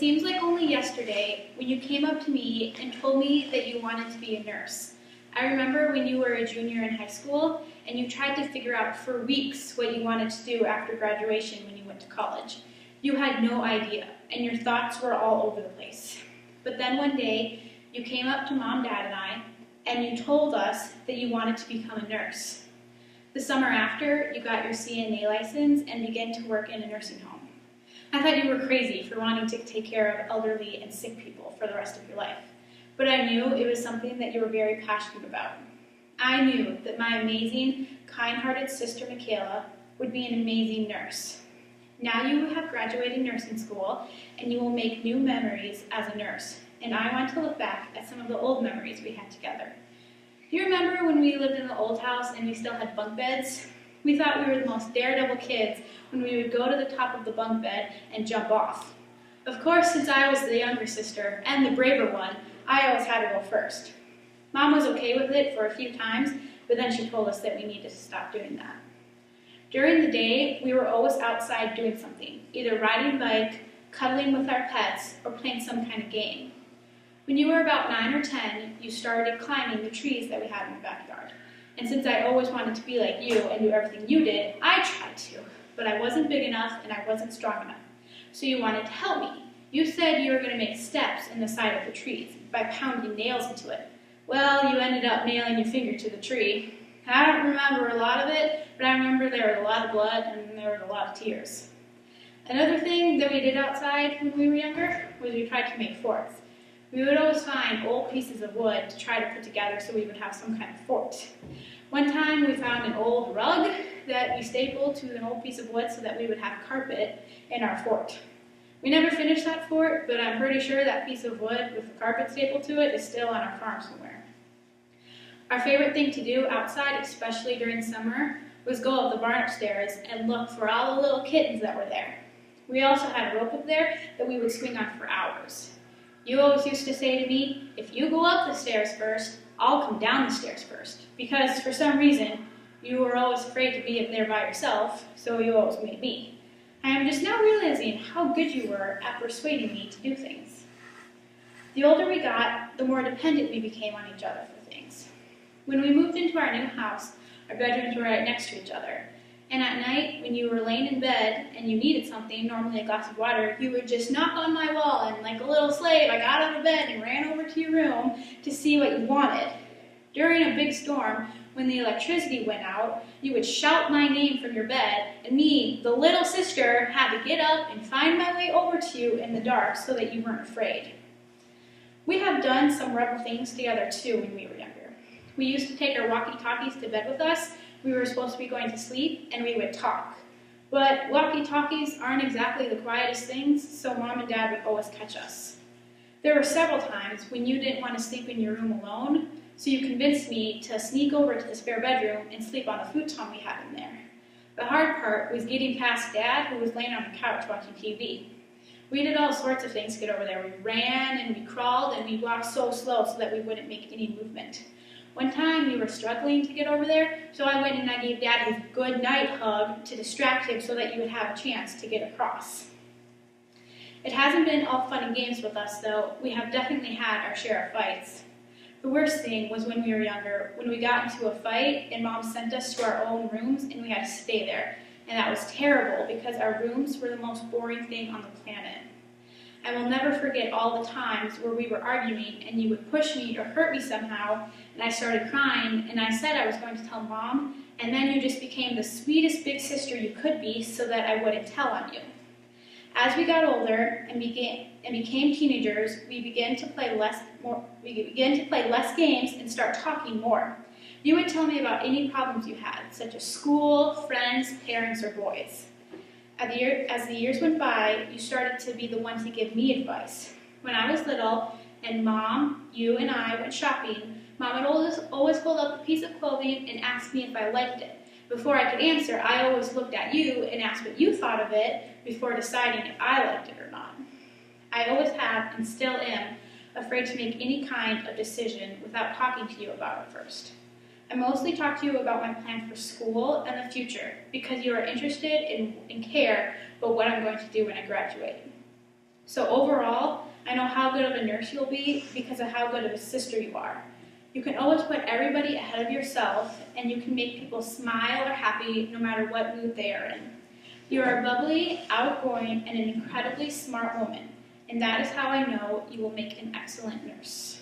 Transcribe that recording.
seems like only yesterday when you came up to me and told me that you wanted to be a nurse. I remember when you were a junior in high school and you tried to figure out for weeks what you wanted to do after graduation when you went to college. You had no idea, and your thoughts were all over the place. But then one day, you came up to Mom, Dad, and I, and you told us that you wanted to become a nurse. The summer after, you got your CNA license and began to work in a nursing home. I thought you were crazy for wanting to take care of elderly and sick people for the rest of your life, but I knew it was something that you were very passionate about. I knew that my amazing, kind-hearted sister Michaela would be an amazing nurse. Now you have graduated nursing school and you will make new memories as a nurse, and I want to look back at some of the old memories we had together. Do you remember when we lived in the old house and we still had bunk beds? We thought we were the most daredevil kids when we would go to the top of the bunk bed and jump off. Of course, since I was the younger sister and the braver one, I always had to go first. Mom was okay with it for a few times, but then she told us that we needed to stop doing that. During the day, we were always outside doing something, either riding a bike, cuddling with our pets, or playing some kind of game. When you were about 9 or 10, you started climbing the trees that we had in the backyard. And since I always wanted to be like you and do everything you did, I tried to, but I wasn't big enough and I wasn't strong enough. So you wanted to help me. You said you were going to make steps in the side of the trees by pounding nails into it. Well, you ended up nailing your finger to the tree. I don't remember a lot of it, but I remember there was a lot of blood and there was a lot of tears. Another thing that we did outside when we were younger was we tried to make forts. We would always find old pieces of wood to try to put together so we would have some kind of fort. One time we found an old rug that we stapled to an old piece of wood so that we would have carpet in our fort. We never finished that fort, but I'm pretty sure that piece of wood with the carpet stapled to it is still on our farm somewhere. Our favorite thing to do outside, especially during summer, was go up the barn upstairs and look for all the little kittens that were there. We also had a rope up there that we would swing on for hours. You always used to say to me, if you go up the stairs first, I'll come down the stairs first. Because for some reason, you were always afraid to be up there by yourself, so you always made me. I am just now realizing how good you were at persuading me to do things. The older we got, the more dependent we became on each other for things. When we moved into our new house, our bedrooms were right next to each other. And at night, when you were laying in bed and you needed something, normally a glass of water, you would just knock on my wall, and like a little slave, I got out of bed and ran over to your room to see what you wanted. During a big storm, when the electricity went out, you would shout my name from your bed, and me, the little sister, had to get up and find my way over to you in the dark so that you weren't afraid. We have done some rebel things together too when we were younger. We used to take our walkie-talkies to bed with us. We were supposed to be going to sleep, and we would talk. But walkie-talkies aren't exactly the quietest things, so Mom and Dad would always catch us. There were several times when you didn't want to sleep in your room alone, so you convinced me to sneak over to the spare bedroom and sleep on the futon we had in there. The hard part was getting past Dad, who was laying on the couch watching TV. We did all sorts of things to get over there. We ran and we crawled and we walked so slow so that we wouldn't make any movement. One time we were struggling to get over there, so I went and I gave Dad his good night hug to distract him so that you would have a chance to get across. It hasn't been all fun and games with us though. We have definitely had our share of fights. The worst thing was when we were younger, when we got into a fight and Mom sent us to our own rooms and we had to stay there. And that was terrible because our rooms were the most boring thing on the planet. I will never forget all the times where we were arguing and you would push me or hurt me somehow and I started crying and I said I was going to tell Mom, and then you just became the sweetest big sister you could be so that I wouldn't tell on you. As we got older and became teenagers, we began to play less games and start talking more. You would tell me about any problems you had, such as school, friends, parents, or boys. As the years went by, you started to be the one to give me advice. When I was little and Mom, you, and I went shopping, Mom would always hold up a piece of clothing and ask me if I liked it. Before I could answer, I always looked at you and asked what you thought of it before deciding if I liked it or not. I always have and still am afraid to make any kind of decision without talking to you about it first. I mostly talk to you about my plan for school and the future because you are interested in and care about what I'm going to do when I graduate. So overall, I know how good of a nurse you'll be because of how good of a sister you are. You can always put everybody ahead of yourself, and you can make people smile or happy no matter what mood they are in. You are a bubbly, outgoing, and an incredibly smart woman, and that is how I know you will make an excellent nurse.